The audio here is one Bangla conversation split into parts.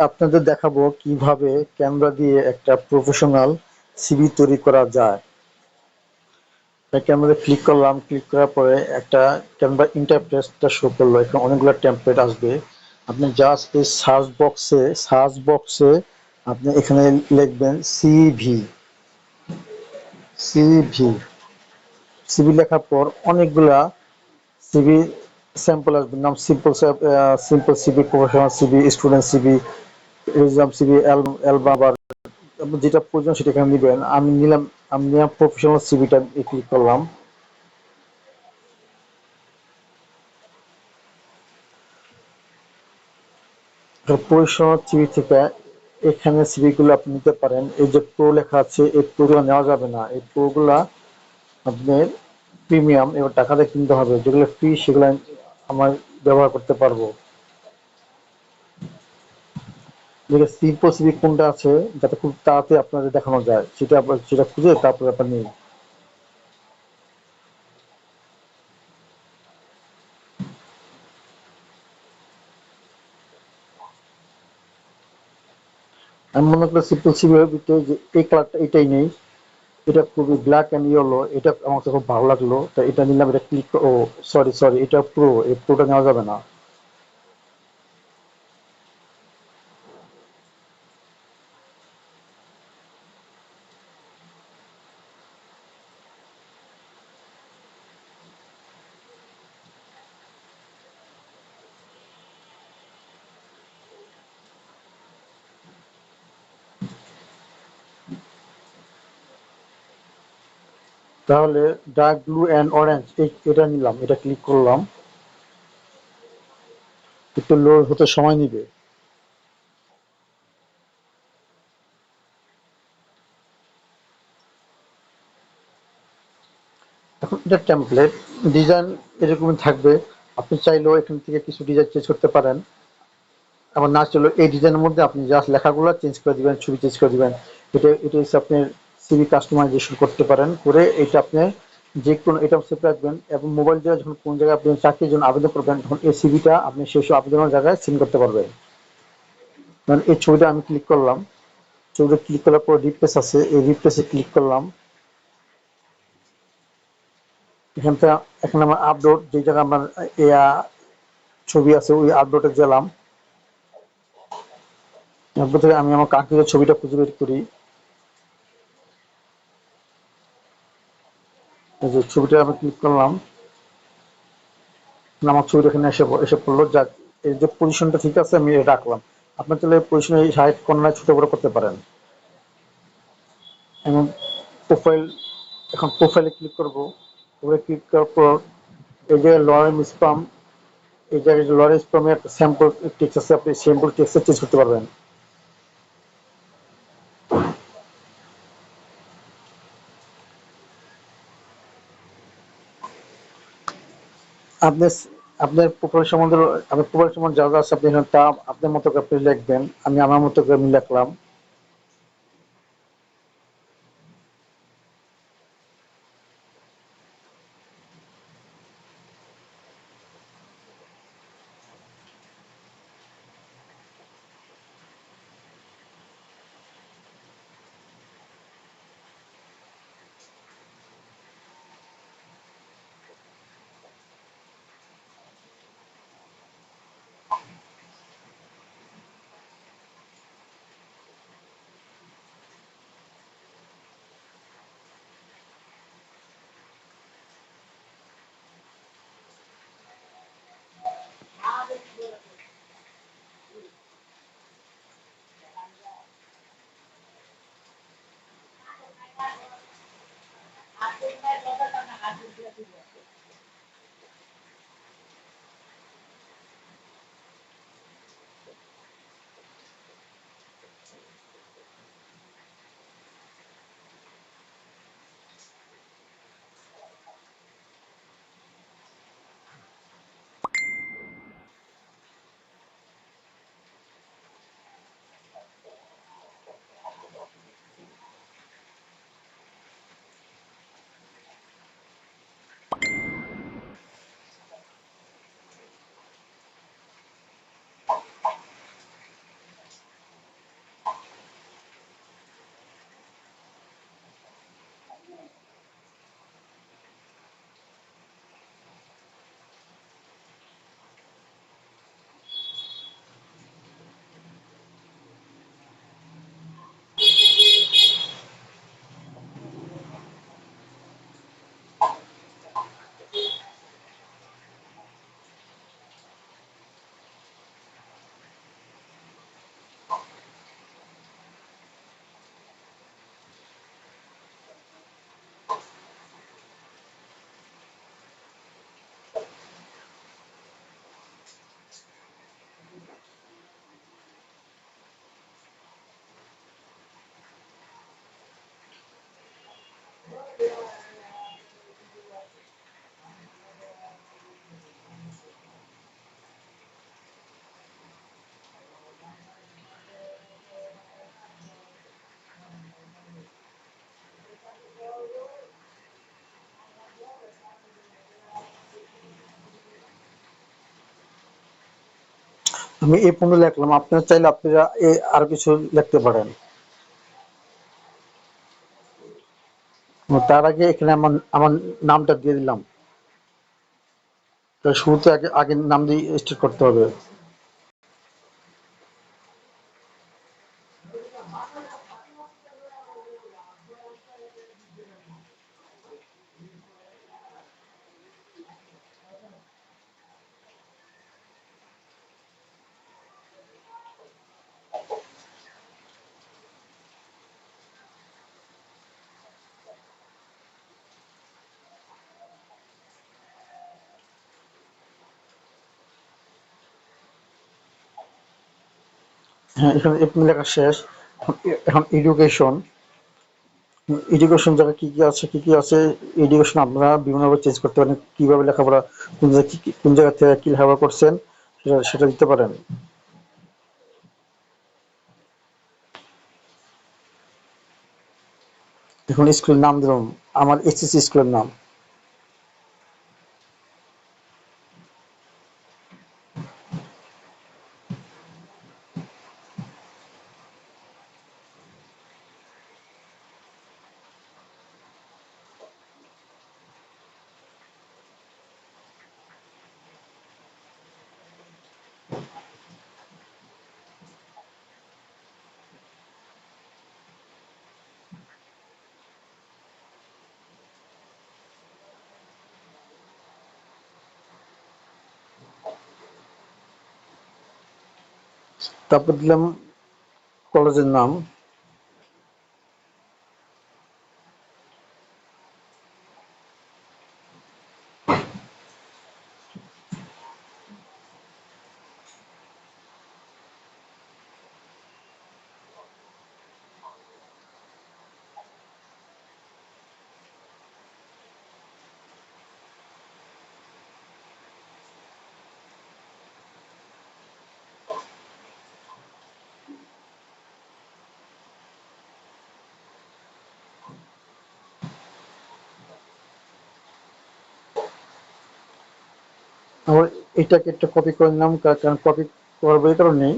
আপনাদের দেখাবো কিভাবে ক্যানভা দিয়ে একটা প্রফেশনাল সিভি তৈরি করা যায়। তাই ক্যানভাতে ক্লিক করলাম, ক্লিক করার পরে একটা ক্যানভা ইন্টারফেসটা শো করলো। এখানে অনেকগুলো টেমপ্লেট আসবে। আপনি জাস্ট এই সার্চ বক্সে আপনি এখানে লিখবেন সিভি। সিভি সিভি লেখার পর অনেকগুলা সিভি স্যাম্পল আসবে। নাম simple CV, professional CV, student CV, reserve CV, album. আপনি যেটা প্রয়োজন সেটা এখানে নিবেন। আমি নিলাম প্রফেশনাল সিভিটা ক্লিক করলাম। প্রফেশনাল সিভি থেকে এখানে সিভি গুলো আপনি নিতে পারেন। এই যে প্রো লেখা আছে, এই প্রো গুলো নেওয়া যাবে না। এই প্রো গুলা আপনার প্রিমিয়াম, এবার টাকা দিয়ে কিনতে হবে। যেগুলো ফ্রি সেগুলো আমার ব্যবহার করতে পারবো। যেটা সিম্পল সিভি কোনটা আছে যাতে খুব তাড়াতাড়ি আপনাদের দেখানো যায়, সেটা খুঁজে তারপরে আপনার নিন। আমি মনে করি সিম্পল সিভির ভিতরে যে এই কালারটা এটাই নেই, এটা খুবই ব্ল্যাক অ্যান্ড ইয়েলো, এটা আমার কাছে খুব ভালো লাগলো, তাই এটা নিলাম। এটা ক্লিক, ও সরি, এটা প্রো, এই প্রোটা নেওয়া যাবে না। তাহলে ডার্ক ব্লু অ্যান্ড অরেঞ্জ এটা নিলাম, এটা ক্লিক করলাম। একটু লোড হতে সময় নিবে। এখন এটা টেমপ্লেট ডিজাইন এরকমই থাকবে। আপনি চাইলেও এখান থেকে কিছু ডিজাইন চেঞ্জ করতে পারেন। আমার না চাইলেও এই ডিজাইনের মধ্যে আপনি জাস্ট লেখাগুলো চেঞ্জ করে দিবেন, ছবি চেঞ্জ করে দিবেন। এটা হচ্ছে আপনি সিভি কাস্টমাইজেশন করতে পারেন। করে এটা আপনি যে কোনো এটা সেভ রাখবেন, এবং মোবাইল দিয়ে যখন কোন জায়গায় আপনি চাকরির জন্য আবেদন করবেন তখন এই সিভিটা আপনি সেই সব আবেদনের জায়গায় সেন্ড করতে পারবেন। মানে এই ছবিটা আমি ক্লিক করলাম, ছবিটা ক্লিক করার পর রিপ্লেস আছে, এই রিপ্লেসে ক্লিক করলাম। এখান থেকে এখানে আমার আপলোড যে জায়গায় আমার ইয়া ছবি আছে ওই আপলোডে গেলাম। আপলোড থেকে আমি আমার কাঙ্ক্ষিত ছবিটা খুঁজে বের করি। এই যে ছবিটা আমি ক্লিক করলাম, আমার ছবিটা এখানে এসে পড়লো। যাক, এই যে পজিশনটা ঠিক আছে আমি এটা রাখলাম। আপনার তাহলে পজিশনে এই সাইড কর্নার ছোট বড় করতে পারেন। এবং প্রোফাইল, এখন প্রোফাইলে ক্লিক করবো। প্রোফাইলে ক্লিক করার পর এই যে লরেন্স স্পাম, এই জায়গায় লরেন্স স্পামের একটা স্যাম্পল টেক্সট আছে, আপনি স্যাম্পল টেক্সটে চেঞ্জ করতে পারবেন। আপনি আপনার প্রোফাইল সম্বন্ধে, আপনার প্রোফাইল সম্বন্ধে যা যা আছে আপনি এখানে তা আপনার মতো করে আপনি লিখবেন। আমি আমার মতো করে আমি লিখলাম। আমি এই পর্যন্ত লিখলাম, আপনারা চাইলে আপনারা আরো কিছু লিখতে পারেন। তার আগে এখানে আমার আমার নামটা দিয়ে দিলাম। তো শুরুতে আগে আগে নাম দিয়ে স্টার্ট করতে হবে। হ্যাঁ, এখানে এখানে লেখা শেষ। এখন এডুকেশন, এডুকেশন জায়গায় কি কি আছে, কি কি আছে। এডুকেশন আপনারা বিভিন্নভাবে চেঞ্জ করতে পারেন, কিভাবে লেখাপড়া, কোন জায়গা কোন জায়গা থেকে কি লেখাপড়া করছেন সেটা সেটা দিতে পারেন। এখন স্কুলের নাম দিলাম, আমার এসএসসি স্কুলের নাম। তারপর দিলাম কলেজের নাম। আবার এটাকে একটা কপি করে নিলাম, কারণ কপি করবো এই কারণেই,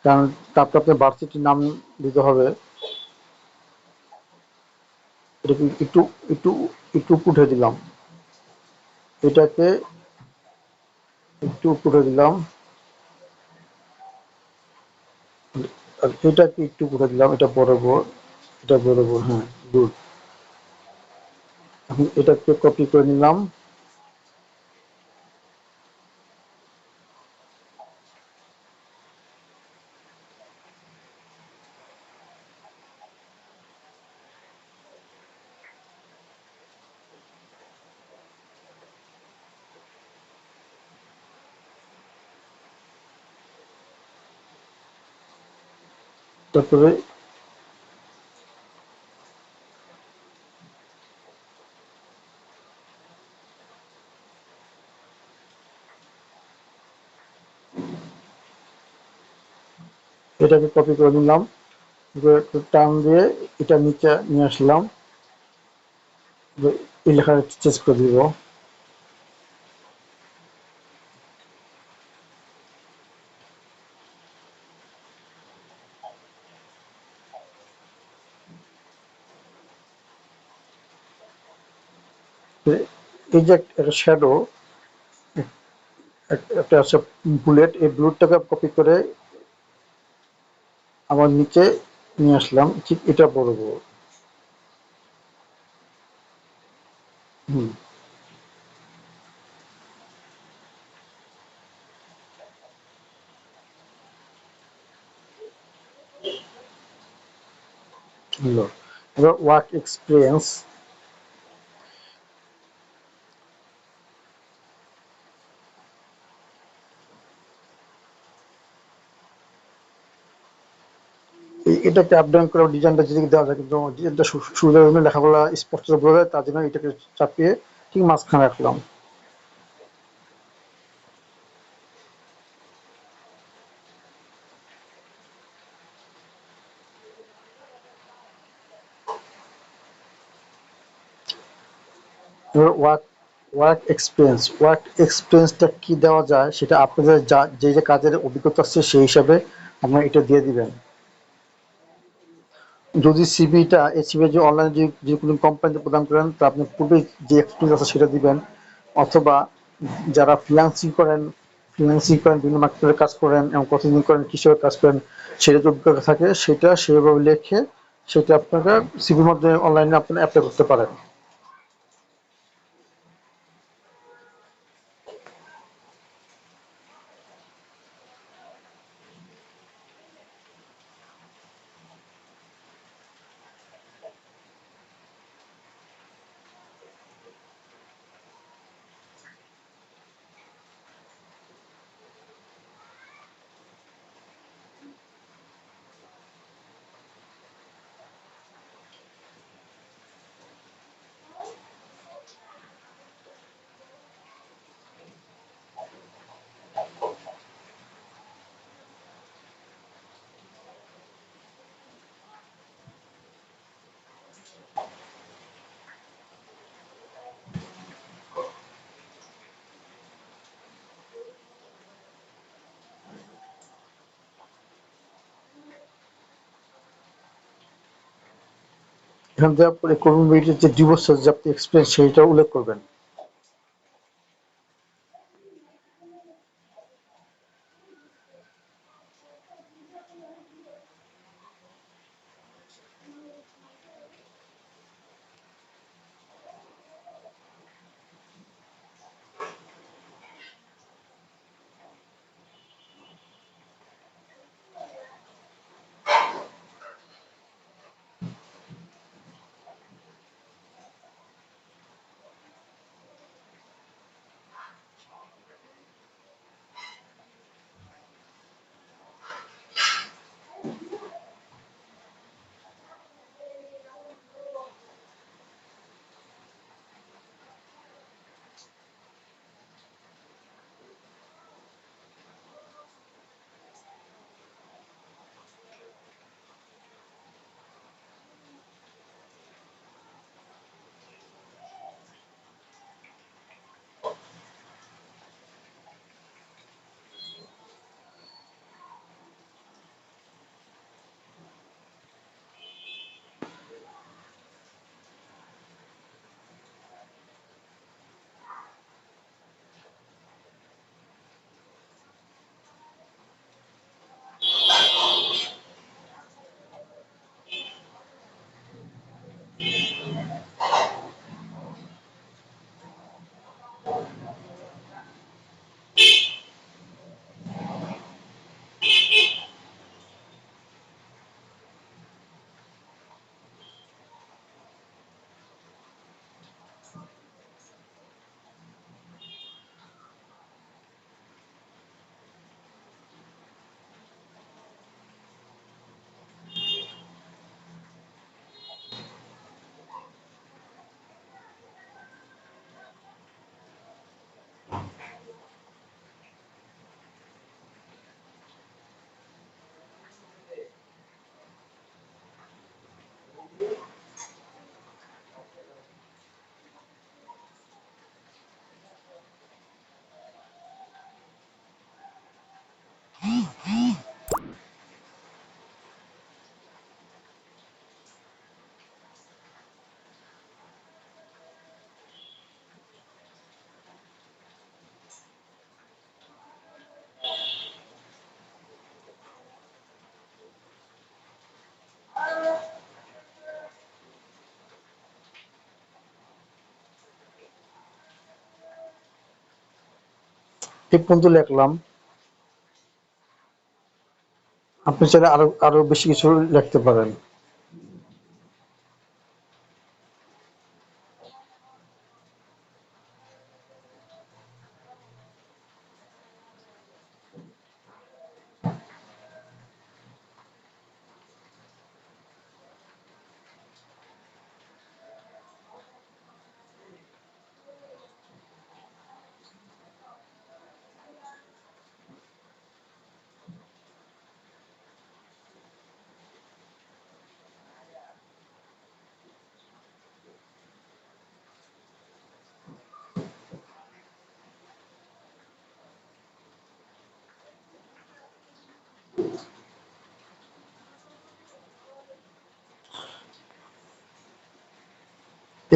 কারণ তারপর আপনার ভার্সিটির নাম দিতে হবে। এটাকে একটু একটু একটু উঠে দিলাম, এটাকে একটু উপরে দিলাম, আর এটাকে একটু উপরে দিলাম, এটা বরাবর, এটা বরাবর, হ্যাঁ গুড। এখন এটাকে কপি করে নিলাম। তারপরে এটাকে কপি করে নিলাম, একটু টান দিয়ে এটা নিচে নিয়ে আসলাম, এই লেখা চেঞ্জ করে দিব। এই যে একটা শ্যাডো, একটা আছে বুলেট, এই বুলেটটাকে কপি করে আমার নিচে নিয়ে আসলাম, ঠিক এটা বলবো। হুম, হলো। এবার ওয়ার্ক এক্সপিরিয়েন্স, এটাকে আপ ডাউন করে ডিজাইনটা যেদিকে দেওয়া যায়, কিন্তু ডিজাইনটা সুবিধার জন্য লেখাগুলো স্পষ্ট বোঝা যায়, তার জন্য এটাকে চাপিয়ে ঠিক মাঝখানে রাখলাম। এবার ওয়ার্ক ওয়ার্ক এক্সপিরিয়েন্সটা কি দেওয়া যায় সেটা আপনাদের যা যে যে কাজের অভিজ্ঞতা আছে সেই হিসাবে আপনারা এটা দিয়ে দিবেন। যদি সিভিটা এই সিভি যে অনলাইনে যে কোনো কোম্পানিতে প্রদান করেন তা আপনি পূর্বে যে এক্সপিরিয়েন্স আছে সেটা দিবেন, অথবা যারা ফ্রিল্যান্সিং করেন বিভিন্ন মার্কেটের কাজ করেন এবং কতদিন করেন কিসের কাজ করেন সেটা যদি অভিজ্ঞতা থাকে সেটা সেভাবে লিখে সেটা আপনারা সিভির মধ্যে অনলাইনে আপনারা অ্যাপ্লাই করতে পারেন। এখান থেকে আপনি কমিউনিটির যে 2 বছর যে আপনি এক্সপিরিয়েন্স সেইটা উল্লেখ করবেন। এই পর্যন্ত লিখলাম। আপনি চাইলে আরো আরো বেশি কিছু লিখতে পারেন।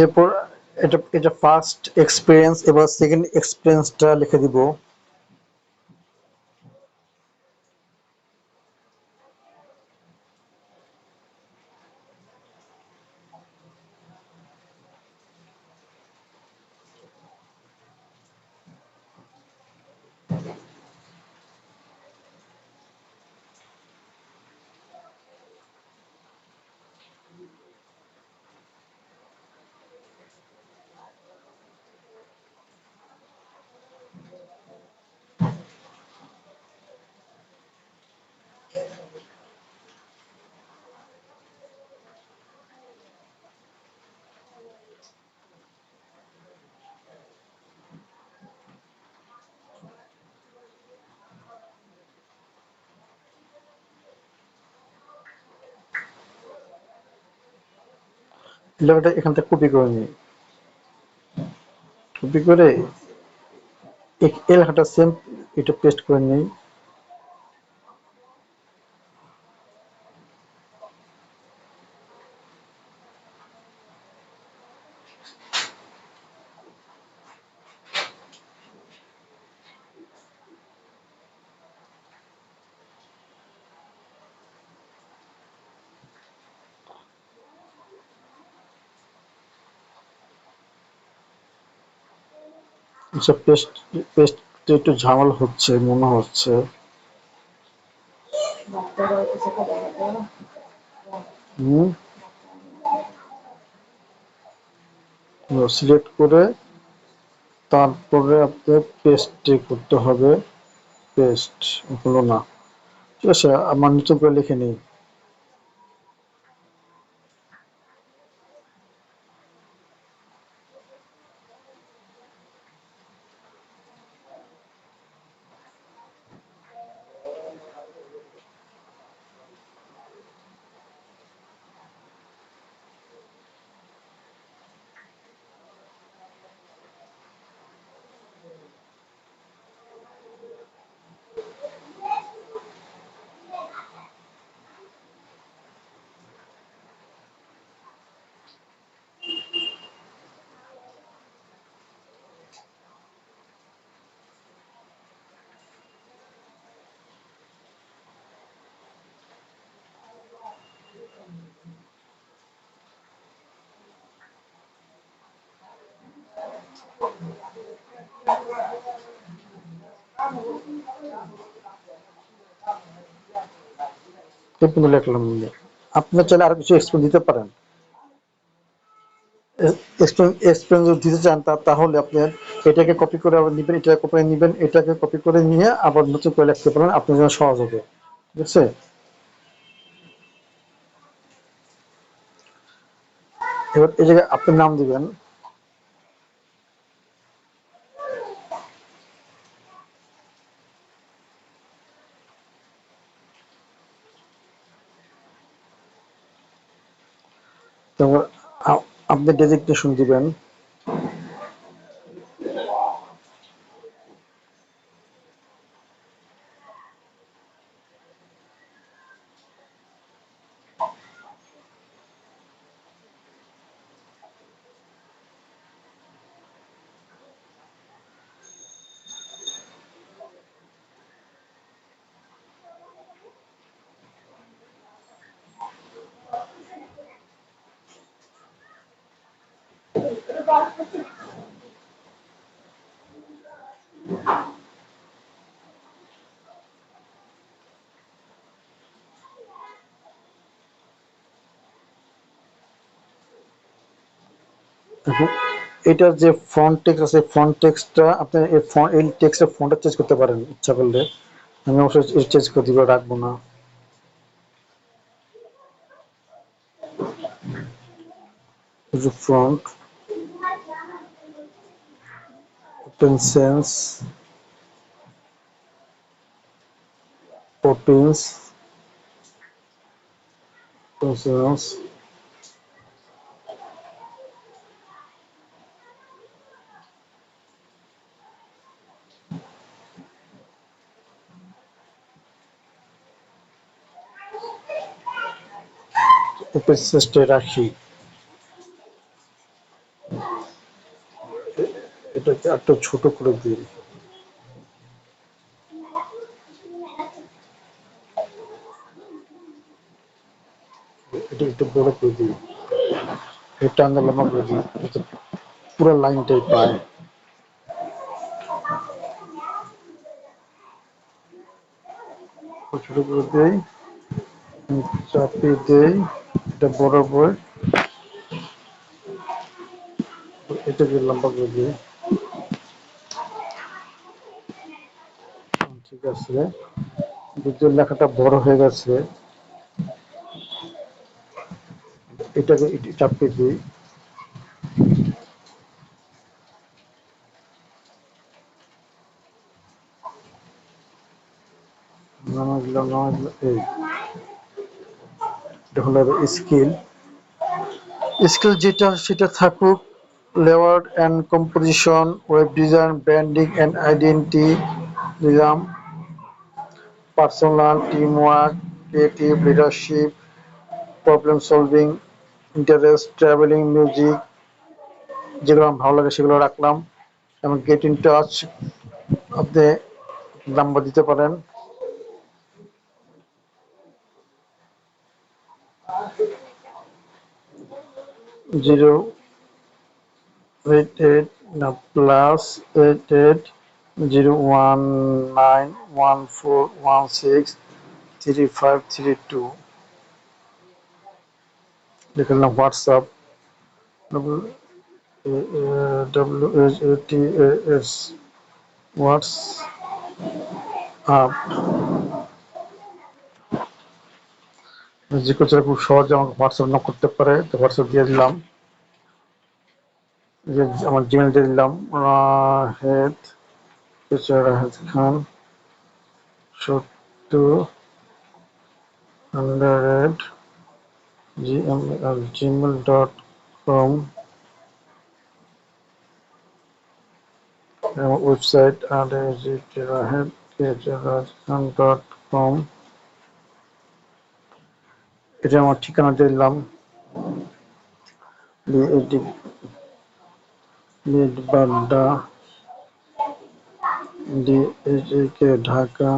এরপর এটা এটা ফার্স্ট এক্সপিরিয়েন্স, এবার সেকেন্ড এক্সপিরিয়েন্সটা লিখে দিব। লেখাটা এখান থেকে কপি করে নিই, কপি করে এই লেখাটা সেম এটা পেস্ট করে নিই। আচ্ছা, পেস্ট পেস্ট একটু ঝামেলা হচ্ছে মনে হচ্ছে। হুম, সিলেক্ট করে তারপরে আপনার পেস্টে করতে হবে। পেস্ট হলো না, ঠিক আছে, আমার নতুন করে লিখে নিই। এই পর্যন্ত লিখলাম। আপনার চাইলে আরো কিছু এক্সপ্লেন দিতে পারেন। এক্সপ্লেন যদি দিতে চান তাহলে আপনার এটাকে কপি করে আবার নিবেন, এটাকে কপি করে নিবেন, এটাকে কপি করে নিয়ে আবার নতুন করে লিখতে পারেন, আপনার জন্য সহজ হবে। ঠিক আছে, এবার এই জায়গায় আপনার নাম দিবেন। তারপর আপনি ডেজিগনেশন দিবেন। এখন এটার যে ফন্ট টেক্সট আছে, ফন্ট টেক্সটটা আপনি এই টেক্সটের ফন্টটা চেঞ্জ করতে পারেন ইচ্ছা করলে। আমি অবশ্যই চেঞ্জ করে দিব, রাখবো না। Front open sense opens sense open সেন্সটা রাখি। একটু ছোট করে দিই, এটা একটু বড় করে দিই, এটা আন্দাজ লম্বা করে দিই, পুরো লাইনটাই পায়। ছোট করে দেই, চাপিয়ে দেই, এটা বরাবর এটাকে লম্বা করে দিই। ঠিক আছে, দ্বিতীয় লেখাটা বড় হয়ে গেছে, এটাকে চাপিয়ে দিই, এই এটা হলো স্কেল। স্কেল যেটা সেটা থাকুক, layout and composition, web design, branding and identity দিলাম, personal, team work, creative, leadership, problem solving, interest, travelling, music, যেগুলো আমার ভালো লাগে সেগুলো রাখলাম। এবং গেট ইন টাচ আপনি নাম্বার দিতে পারেন, 088+88+01914163532 লিখলাম। হোয়াটসঅ্যাপ WHATAS হোয়াটসঅ্যাপ, যে কোচরা খুব সহজে আমাকে হোয়াটসঅ্যাপ নক করতে পারে, তো হোয়াটসঅ্যাপ দিয়ে দিলাম, যে আমার জিমেল দিয়ে দিলাম, রাহেদ রাহেদ খান 70@gmail.com, এবং ওয়েবসাইট rahed.khan.com, এটা আমার ঠিকানা দিলাম, Badda DHK Dhaka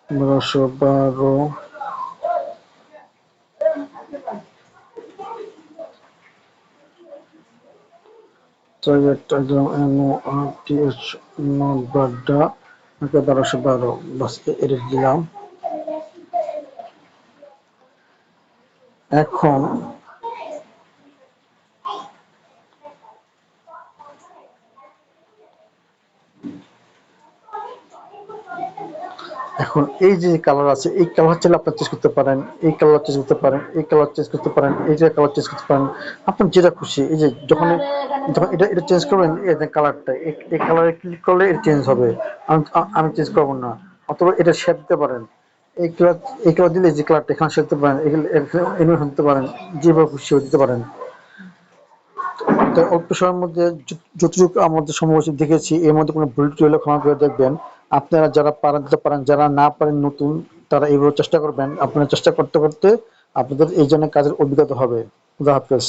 1212, NORTH north Badda Dhaka 1212, বাস এডিট দিলাম। এখন এখন এই যে কালার আছে, এই কালার চাইলে আপনার চেঞ্জ করতে পারেন, এই কালার চেঞ্জ করতে পারেন, এই কালার চেঞ্জ করতে পারেন, এই যে কালার চেঞ্জ করতে পারেন, আপনার যেটা খুশি। এই যে যখন যখন এটা চেঞ্জ করবেন, এই যে কালারটা, এই কালারে ক্লিক করলে এটা চেঞ্জ হবে। আমি চেঞ্জ করবো না, অথবা এটা শেপ দিতে পারেন, এই কালার দিলে যে কালারটা এখানে শেপ দিতে পারেন, এগুলো দিতে পারেন, যেভাবে খুশি দিতে পারেন। তাই অল্প সময়ের মধ্যে যতটুকু আমাদের সময় দেখেছি, এর মধ্যে কোনো ভুল টুল হলে ক্ষমা করে দেখবেন। আপনারা যারা পারেন দিতে পারেন, যারা না পারেন নতুন, তারা এইভাবে চেষ্টা করবেন। আপনারা চেষ্টা করতে করতে আপনাদের এই জন্য কাজের অভিজ্ঞতা হবে। খুদা হাফেজ।